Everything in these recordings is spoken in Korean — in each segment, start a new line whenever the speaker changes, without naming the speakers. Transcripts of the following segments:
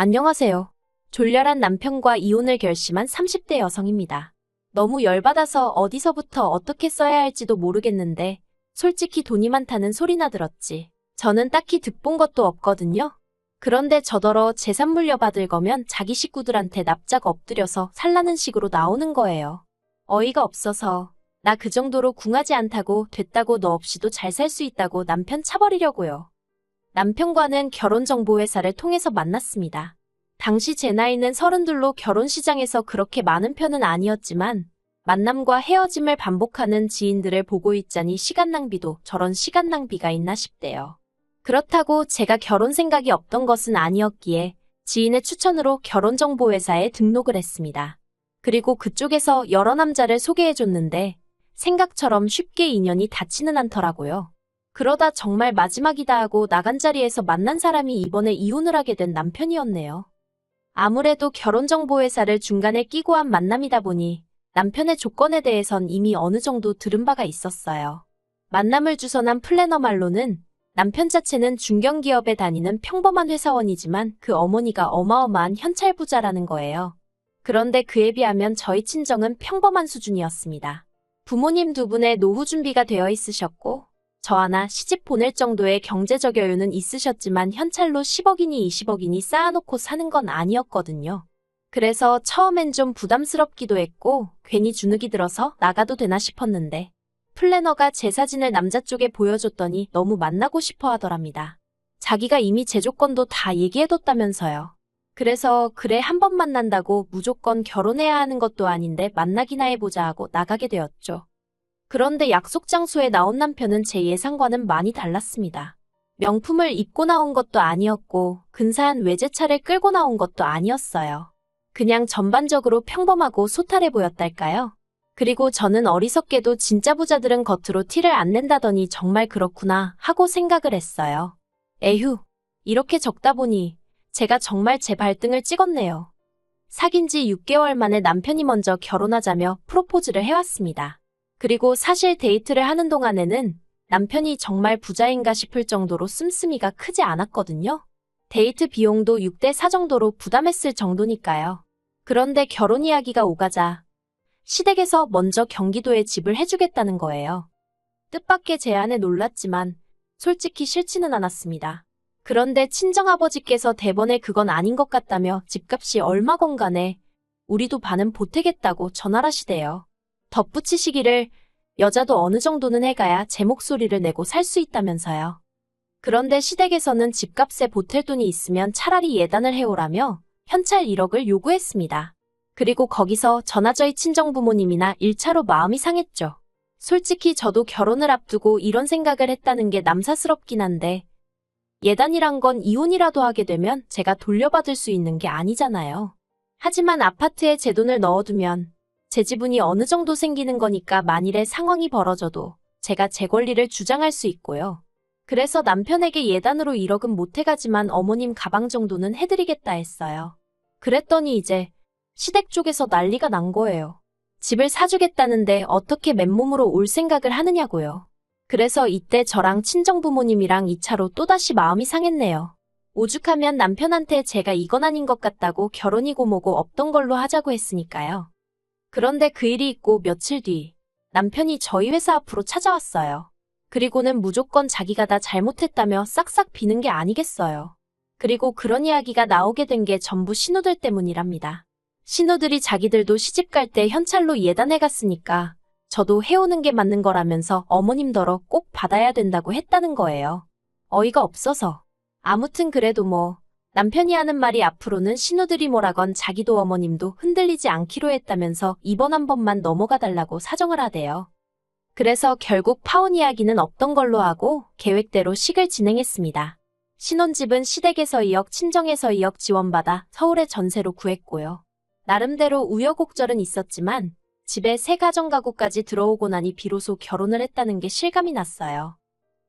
안녕하세요. 졸렬한 남편과 이혼을 결심한 30대 여성입니다. 너무 열받아서 어디서부터 어떻게 써야 할지도 모르겠는데 솔직히 돈이 많다는 소리나 들었지. 저는 딱히 득본 것도 없거든요. 그런데 저더러 재산 물려받을 거면 자기 식구들한테 납작 엎드려서 살라는 식으로 나오는 거예요. 어이가 없어서 나 그 정도로 궁하지 않다고 됐다고 너 없이도 잘 살 수 있다고 남편 차버리려고요. 남편과는 결혼정보회사를 통해서 만났습니다. 당시 제 나이는 32로 결혼시장에서 그렇게 많은 편은 아니었지만 만남과 헤어짐을 반복하는 지인들을 보고 있자니 시간 낭비도 저런 시간 낭비가 있나 싶대요. 그렇다고 제가 결혼 생각이 없던 것은 아니었기에 지인의 추천으로 결혼정보회사에 등록을 했습니다. 그리고 그쪽에서 여러 남자를 소개해줬는데 생각처럼 쉽게 인연이 닿지는 않더라고요. 그러다 정말 마지막이다 하고 나간 자리에서 만난 사람이 이번에 이혼을 하게 된 남편이었네요. 아무래도 결혼정보회사를 중간에 끼고 한 만남이다 보니 남편의 조건에 대해선 이미 어느 정도 들은 바가 있었어요. 만남을 주선한 플래너 말로는 남편 자체는 중견기업에 다니는 평범한 회사원이지만 그 어머니가 어마어마한 현찰 부자라는 거예요. 그런데 그에 비하면 저희 친정은 평범한 수준이었습니다. 부모님 두 분의 노후 준비가 되어 있으셨고 저 하나 시집 보낼 정도의 경제적 여유는 있으셨지만 현찰로 10억이니 20억이니 쌓아놓고 사는 건 아니었거든요. 그래서 처음엔 좀 부담스럽기도 했고 괜히 주눅이 들어서 나가도 되나 싶었는데 플래너가 제 사진을 남자 쪽에 보여줬더니 너무 만나고 싶어 하더랍니다. 자기가 이미 제 조건도 다 얘기해뒀다면서요. 그래서 그래 한 번 만난다고 무조건 결혼해야 하는 것도 아닌데 만나기나 해보자 하고 나가게 되었죠. 그런데 약속 장소에 나온 남편은 제 예상과는 많이 달랐습니다. 명품을 입고 나온 것도 아니었고 근사한 외제차를 끌고 나온 것도 아니었어요. 그냥 전반적으로 평범하고 소탈해 보였달까요? 그리고 저는 어리석게도 진짜 부자들은 겉으로 티를 안 낸다더니 정말 그렇구나 하고 생각을 했어요. 에휴, 이렇게 적다 보니 제가 정말 제 발등을 찍었네요. 사귄 지 6개월 만에 남편이 먼저 결혼하자며 프로포즈를 해왔습니다. 그리고 사실 데이트를 하는 동안에는 남편이 정말 부자인가 싶을 정도로 씀씀이가 크지 않았거든요. 데이트 비용도 6대 4 정도로 부담했을 정도니까요. 그런데 결혼 이야기가 오가자 시댁에서 먼저 경기도에 집을 해주겠다는 거예요. 뜻밖의 제안에 놀랐지만 솔직히 싫지는 않았습니다. 그런데 친정아버지께서 대번에 그건 아닌 것 같다며 집값이 얼마건 간에 우리도 반은 보태겠다고 전화하시대요. 덧붙이시기를 여자도 어느 정도는 해가야 제 목소리를 내고 살 수 있다면서요. 그런데 시댁에서는 집값에 보탤 돈이 있으면 차라리 예단을 해오라며 현찰 1억을 요구했습니다. 그리고 거기서 저나 저희 친정부모님이나 1차로 마음이 상했죠. 솔직히 저도 결혼을 앞두고 이런 생각을 했다는 게 남사스럽긴 한데 예단이란 건 이혼이라도 하게 되면 제가 돌려받을 수 있는 게 아니잖아요. 하지만 아파트에 제 돈을 넣어두면 제 지분이 어느 정도 생기는 거니까 만일에 상황이 벌어져도 제가 제 권리를 주장할 수 있고요. 그래서 남편에게 예단으로 1억은 못 해가지만 어머님 가방 정도는 해드리겠다 했어요. 그랬더니 이제 시댁 쪽에서 난리가 난 거예요. 집을 사주겠다는데 어떻게 맨몸으로 올 생각을 하느냐고요. 그래서 이때 저랑 친정부모님이랑 2차로 또다시 마음이 상했네요. 오죽하면 남편한테 제가 이건 아닌 것 같다고 결혼이고 뭐고 없던 걸로 하자고 했으니까요. 그런데 그 일이 있고 며칠 뒤 남편이 저희 회사 앞으로 찾아왔어요. 그리고는 무조건 자기가 다 잘못했다며 싹싹 비는 게 아니겠어요. 그리고 그런 이야기가 나오게 된 게 전부 신우들 때문이랍니다. 신우들이 자기들도 시집갈 때 현찰로 예단해갔으니까 저도 해오는 게 맞는 거라면서 어머님더러 꼭 받아야 된다고 했다는 거예요. 어이가 없어서. 아무튼 그래도 뭐 남편이 하는 말이 앞으로는 신우들이 뭐라건 자기도 어머님도 흔들리지 않기로 했다면서 이번 한 번만 넘어가 달라고 사정을 하대요. 그래서 결국 파혼 이야기는 없던 걸로 하고 계획대로 식을 진행했습니다. 신혼집은 시댁에서 2억, 친정에서 2억 지원받아 서울에 전세로 구했고요. 나름대로 우여곡절은 있었지만 집에 새 가정가구까지 들어오고 나니 비로소 결혼을 했다는 게 실감이 났어요.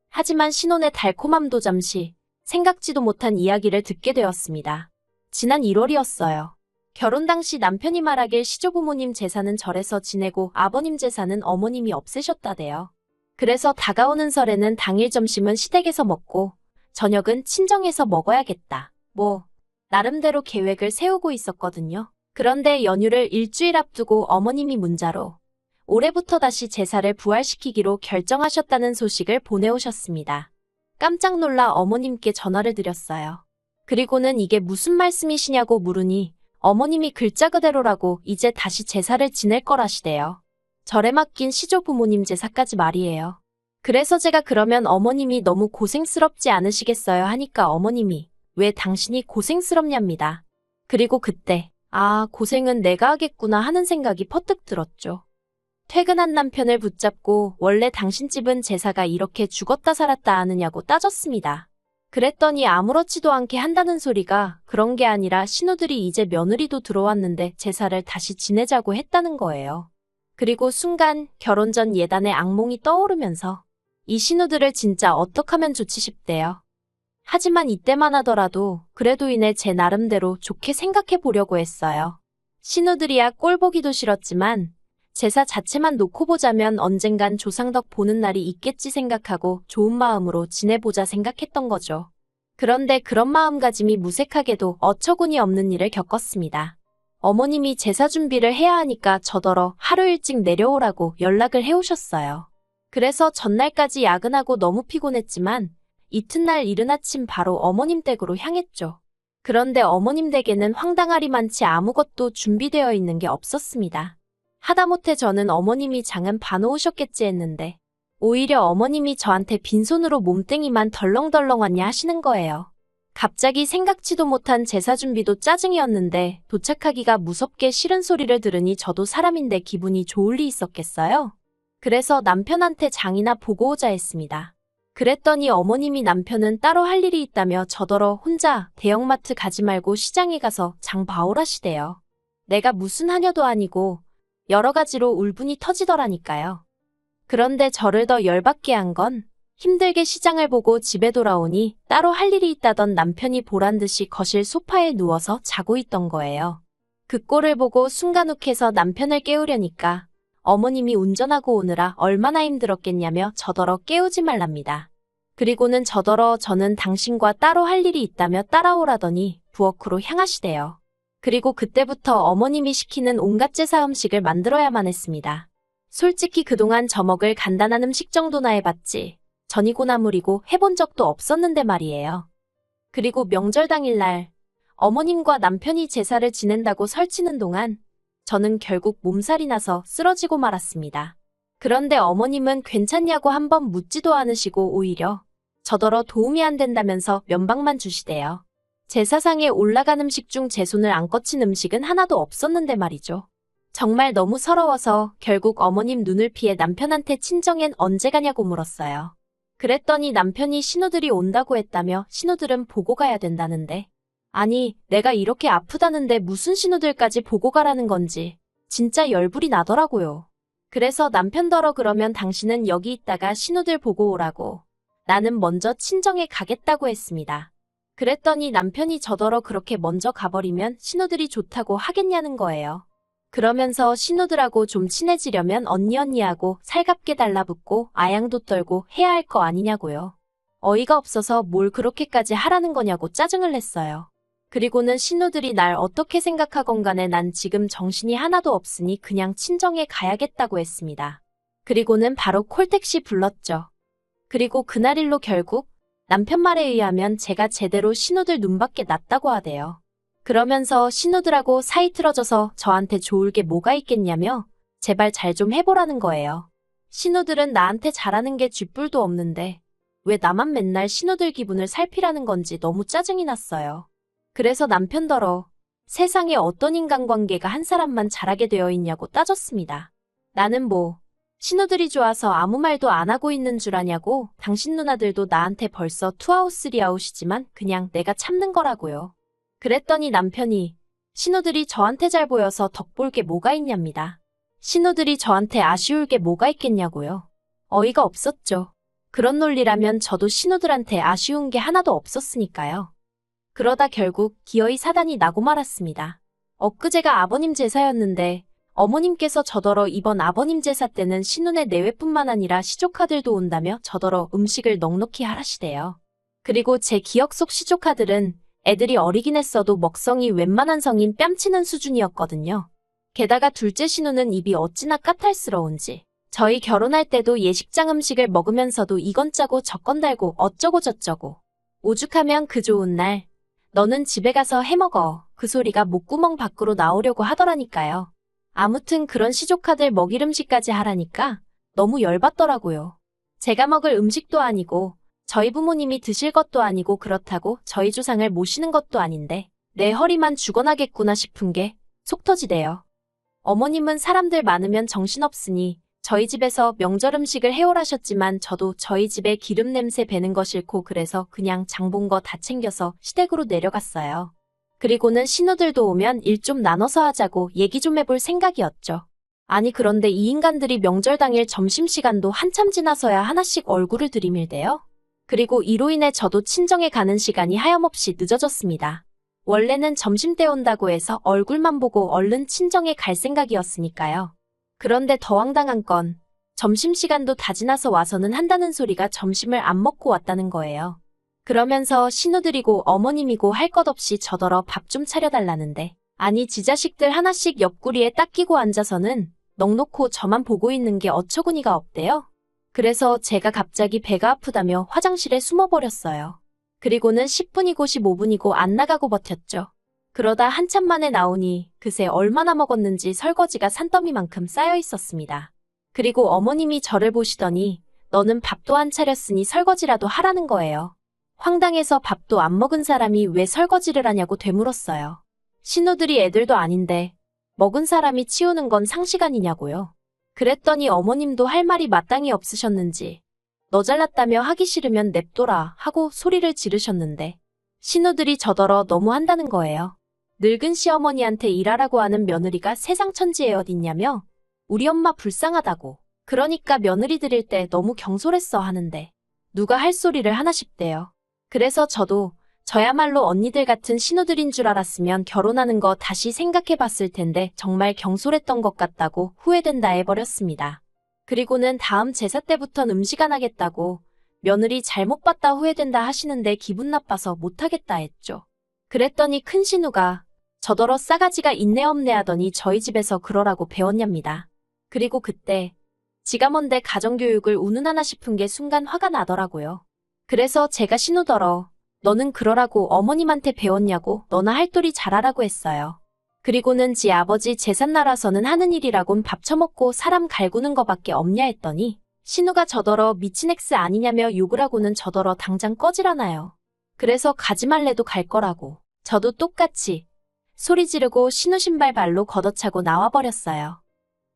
하지만 신혼의 달콤함도 잠시 생각지도 못한 이야기를 듣게 되었습니다. 지난 1월이었어요. 결혼 당시 남편이 말하길 시조부모님 재산은 절에서 지내고 아버님 재산은 어머님이 없애셨다대요. 그래서 다가오는 설에는 당일 점심은 시댁에서 먹고 저녁은 친정에서 먹어야겠다. 나름대로 계획을 세우고 있었거든요. 그런데 연휴를 일주일 앞두고 어머님이 문자로 올해부터 다시 제사를 부활시키기로 결정하셨다는 소식을 보내오셨습니다. 깜짝 놀라 어머님께 전화를 드렸어요. 그리고는 이게 무슨 말씀이시냐고 물으니 어머님이 글자 그대로라고 이제 다시 제사를 지낼 거라시대요. 절에 맡긴 시조 부모님 제사까지 말이에요. 그래서 제가 그러면 어머님이 너무 고생스럽지 않으시겠어요 하니까 어머님이 왜 당신이 고생스럽냐입니다. 그리고 그때 고생은 내가 하겠구나 하는 생각이 퍼뜩 들었죠. 퇴근한 남편을 붙잡고 원래 당신 집은 제사가 이렇게 죽었다 살았다 하느냐고 따졌습니다. 그랬더니 아무렇지도 않게 한다는 소리가 그런 게 아니라 신우들이 이제 며느리도 들어왔는데 제사를 다시 지내자고 했다는 거예요. 그리고 순간 결혼 전 예단의 악몽이 떠오르면서 이 신우들을 진짜 어떡하면 좋지 싶대요. 하지만 이때만 하더라도 그래도 이내 제 나름대로 좋게 생각해 보려고 했어요. 신우들이야 꼴보기도 싫었지만 제사 자체만 놓고 보자면 언젠간 조상덕 보는 날이 있겠지 생각하고 좋은 마음으로 지내보자 생각했던 거죠. 그런데 그런 마음가짐이 무색하게도 어처구니 없는 일을 겪었습니다. 어머님이 제사 준비를 해야 하니까 저더러 하루 일찍 내려오라고 연락을 해오셨어요. 그래서 전날까지 야근하고 너무 피곤했지만 이튿날 이른 아침 바로 어머님 댁으로 향했죠. 그런데 어머님 댁에는 황당하리만치 아무것도 준비되어 있는 게 없었습니다. 하다못해 저는 어머님이 장은 봐놓으셨겠지 했는데 오히려 어머님이 저한테 빈손으로 몸뚱이만 덜렁덜렁 왔냐 하시는 거예요. 갑자기 생각지도 못한 제사 준비도 짜증이었는데 도착하기가 무섭게 싫은 소리를 들으니 저도 사람인데 기분이 좋을 리 있었겠어요? 그래서 남편한테 장이나 보고 오자 했습니다. 그랬더니 어머님이 남편은 따로 할 일이 있다며 저더러 혼자 대형마트 가지 말고 시장에 가서 장 봐오라시대요. 내가 무슨 하녀도 아니고 여러 가지로 울분이 터지더라니까요. 그런데 저를 더 열받게 한 건 힘들게 시장을 보고 집에 돌아오니 따로 할 일이 있다던 남편이 보란듯이 거실 소파에 누워서 자고 있던 거예요. 그 꼴을 보고 순간 욱해서 남편을 깨우려니까 어머님이 운전하고 오느라 얼마나 힘들었겠냐며 저더러 깨우지 말랍니다. 그리고는 저더러 저는 당신과 따로 할 일이 있다며 따라오라더니 부엌으로 향하시대요. 그리고 그때부터 어머님이 시키는 온갖 제사 음식을 만들어야만 했습니다. 솔직히 그동안 저 먹을 간단한 음식 정도나 해봤지 전이고 나물이고 해본 적도 없었는데 말이에요. 그리고 명절 당일날 어머님과 남편이 제사를 지낸다고 설치는 동안 저는 결국 몸살이 나서 쓰러지고 말았습니다. 그런데 어머님은 괜찮냐고 한번 묻지도 않으시고 오히려 저더러 도움이 안 된다면서 면박만 주시대요. 제사상에 올라간 음식 중 제 손을 안 거친 음식은 하나도 없었는데 말이죠. 정말 너무 서러워서 결국 어머님 눈을 피해 남편한테 친정엔 언제 가냐고 물었어요. 그랬더니 남편이 신우들이 온다고 했다며 신우들은 보고 가야 된다는데 아니 내가 이렇게 아프다는데 무슨 신우들까지 보고 가라는 건지 진짜 열불이 나더라고요. 그래서 남편더러 그러면 당신은 여기 있다가 신우들 보고 오라고 나는 먼저 친정에 가겠다고 했습니다. 그랬더니 남편이 저더러 그렇게 먼저 가버리면 신우들이 좋다고 하겠냐는 거예요. 그러면서 신우들하고 좀 친해지려면 언니하고 살갑게 달라붙고 아양도 떨고 해야 할 거 아니냐고요. 어이가 없어서 뭘 그렇게까지 하라는 거냐고 짜증을 냈어요. 그리고는 신우들이 날 어떻게 생각하건 간에 난 지금 정신이 하나도 없으니 그냥 친정에 가야겠다고 했습니다. 그리고는 바로 콜택시 불렀죠. 그리고 그날 일로 결국 남편 말에 의하면 제가 제대로 신우들 눈밖에 났다고 하대요. 그러면서 신우들하고 사이 틀어져서 저한테 좋을 게 뭐가 있겠냐며 제발 잘 좀 해보라는 거예요. 신우들은 나한테 잘하는 게 쥐뿔도 없는데 왜 나만 맨날 신우들 기분을 살피라는 건지 너무 짜증이 났어요. 그래서 남편더러 세상에 어떤 인간관계가 한 사람만 잘하게 되어 있냐고 따졌습니다. 나는 뭐 신우들이 좋아서 아무 말도 안 하고 있는 줄 아냐고 당신 누나들도 나한테 벌써 투아웃 쓰리아웃이지만 그냥 내가 참는 거라고요. 그랬더니 남편이 신우들이 저한테 잘 보여서 덕볼 게 뭐가 있냐입니다. 신우들이 저한테 아쉬울 게 뭐가 있겠냐고요. 어이가 없었죠. 그런 논리라면 저도 신우들한테 아쉬운 게 하나도 없었으니까요. 그러다 결국 기어이 사단이 나고 말았습니다. 엊그제가 아버님 제사였는데 어머님께서 저더러 이번 아버님 제사 때는 신혼의 내외뿐만 아니라 시조카들도 온다며 저더러 음식을 넉넉히 하라시대요. 그리고 제 기억 속 시조카들은 애들이 어리긴 했어도 먹성이 웬만한 성인 뺨치는 수준이었거든요. 게다가 둘째 신우는 입이 어찌나 까탈스러운지 저희 결혼할 때도 예식장 음식을 먹으면서도 이건 짜고 저건 달고 어쩌고 저쩌고 오죽하면 그 좋은 날 너는 집에 가서 해먹어 그 소리가 목구멍 밖으로 나오려고 하더라니까요. 아무튼 그런 시조카들 먹일 음식까지 하라니까 너무 열받더라고요. 제가 먹을 음식도 아니고 저희 부모님이 드실 것도 아니고 그렇다고 저희 조상을 모시는 것도 아닌데 내 허리만 죽어나겠구나 싶은 게 속 터지대요. 어머님은 사람들 많으면 정신없으니 저희 집에서 명절 음식을 해오라셨지만 저도 저희 집에 기름 냄새 배는 거 싫고 그래서 그냥 장 본 거 다 챙겨서 시댁으로 내려갔어요. 그리고는 신우들도 오면 일 좀 나눠서 하자고 얘기 좀 해볼 생각이었죠. 아니 그런데 이 인간들이 명절 당일 점심시간도 한참 지나서야 하나씩 얼굴을 들이밀대요. 그리고 이로 인해 저도 친정에 가는 시간이 하염없이 늦어졌습니다. 원래는 점심때 온다고 해서 얼굴만 보고 얼른 친정에 갈 생각이었으니까요. 그런데 더 황당한 건 점심시간도 다 지나서 와서는 한다는 소리가 점심을 안 먹고 왔다는 거예요. 그러면서 신우들이고 어머님이고 할 것 없이 저더러 밥 좀 차려달라는데 아니 지 자식들 하나씩 옆구리에 딱 끼고 앉아서는 넋놓고 저만 보고 있는 게 어처구니가 없대요. 그래서 제가 갑자기 배가 아프다며 화장실에 숨어버렸어요. 그리고는 10분이고 15분이고 안 나가고 버텼죠. 그러다 한참 만에 나오니 그새 얼마나 먹었는지 설거지가 산더미만큼 쌓여 있었습니다. 그리고 어머님이 저를 보시더니 너는 밥도 안 차렸으니 설거지라도 하라는 거예요. 황당해서 밥도 안 먹은 사람이 왜 설거지를 하냐고 되물었어요. 신우들이 애들도 아닌데 먹은 사람이 치우는 건 상식 아니냐고요. 그랬더니 어머님도 할 말이 마땅히 없으셨는지 너 잘났다며 하기 싫으면 냅둬라 하고 소리를 지르셨는데 신우들이 저더러 너무 한다는 거예요. 늙은 시어머니한테 일하라고 하는 며느리가 세상 천지에 어딨냐며 우리 엄마 불쌍하다고 그러니까 며느리 들일 때 너무 경솔했어 하는데 누가 할 소리를 하나 싶대요. 그래서 저도 저야말로 언니들 같은 신우들인 줄 알았으면 결혼하는 거 다시 생각해 봤을 텐데 정말 경솔했던 것 같다고 후회된다 해버렸습니다. 그리고는 다음 제사 때부턴 음식 안 하겠다고 며느리 잘못 봤다 후회된다 하시는데 기분 나빠서 못하겠다 했죠. 그랬더니 큰 신우가 저더러 싸가지가 있네 없네 하더니 저희 집에서 그러라고 배웠냐입니다. 그리고 그때 지가 뭔데 가정교육을 운운하나 싶은 게 순간 화가 나더라고요. 그래서 제가 신우더러 너는 그러라고 어머님한테 배웠냐고 너나 할 도리 잘하라고 했어요. 그리고는 지 아버지 제삿날아서는 하는 일이라곤 밥 처먹고 사람 갈구는 거밖에 없냐 했더니 신우가 저더러 미친 엑스 아니냐며 욕을 하고는 저더러 당장 꺼지라나요. 그래서 가지 말래도 갈 거라고 저도 똑같이 소리 지르고 신우 신발 발로 걷어차고 나와버렸어요.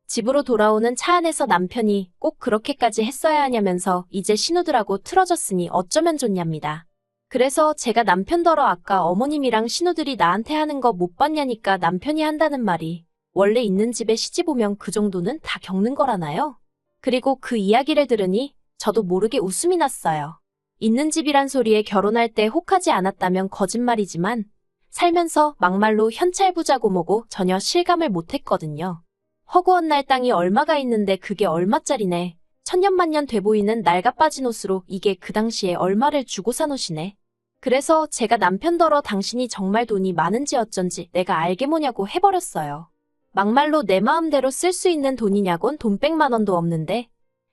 집으로 돌아오는 차 안에서 남편이 꼭 그렇게까지 했어야 하냐면서 이제 신우들하고 틀어졌으니 어쩌면 좋냐입니다. 그래서 제가 남편더러 아까 어머님이랑 신우들이 나한테 하는 거 못 봤냐니까 남편이 한다는 말이 원래 있는 집에 시집 오면 그 정도는 다 겪는 거라나요? 그리고 그 이야기를 들으니 저도 모르게 웃음이 났어요. 있는 집이란 소리에 결혼할 때 혹하지 않았다면 거짓말이지만 살면서 막말로 현찰부자고 뭐고 전혀 실감을 못했거든요. 허구한 날 땅이 얼마가 있는데 그게 얼마짜리네. 천년만년 돼 보이는 낡아 빠진 옷으로 이게 그 당시에 얼마를 주고 산 옷이네. 그래서 제가 남편더러 당신이 정말 돈이 많은지 어쩐지 내가 알게 뭐냐고 해버렸어요. 막말로 내 마음대로 쓸 수 있는 돈이냐곤 돈 100만 원도 없는데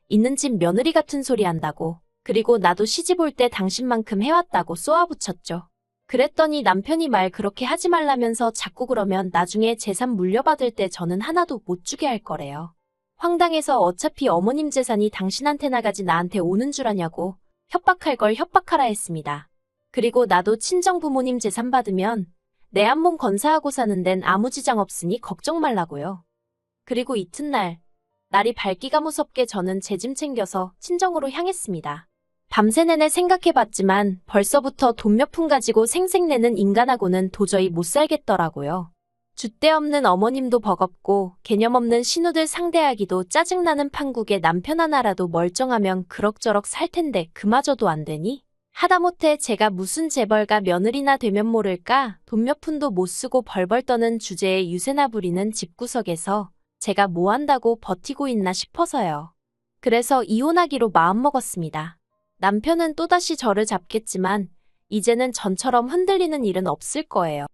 있는 집 며느리 같은 소리 한다고. 그리고 나도 시집 올 때 당신만큼 해왔다고 쏘아붙였죠. 그랬더니 남편이 말 그렇게 하지 말라면서 자꾸 그러면 나중에 재산 물려받을 때 저는 하나도 못 주게 할 거래요. 황당해서 어차피 어머님 재산이 당신한테 나가지 나한테 오는 줄 아냐고 협박할 걸 협박하라 했습니다. 그리고 나도 친정 부모님 재산 받으면 내 한 몸 건사하고 사는 데는 아무 지장 없으니 걱정 말라고요. 그리고 이튿날 날이 밝기가 무섭게 저는 제 짐 챙겨서 친정으로 향했습니다. 밤새 내내 생각해봤지만 벌써부터 돈 몇 푼 가지고 생색내는 인간하고는 도저히 못 살겠더라고요. 줏대 없는 어머님도 버겁고 개념 없는 신우들 상대하기도 짜증나는 판국에 남편 하나라도 멀쩡하면 그럭저럭 살 텐데 그마저도 안 되니? 하다못해 제가 무슨 재벌가 며느리나 되면 모를까 돈 몇 푼도 못 쓰고 벌벌 떠는 주제에 유세나 부리는 집구석에서 제가 뭐 한다고 버티고 있나 싶어서요. 그래서 이혼하기로 마음먹었습니다. 남편은 또다시 저를 잡겠지만 이제는 전처럼 흔들리는 일은 없을 거예요.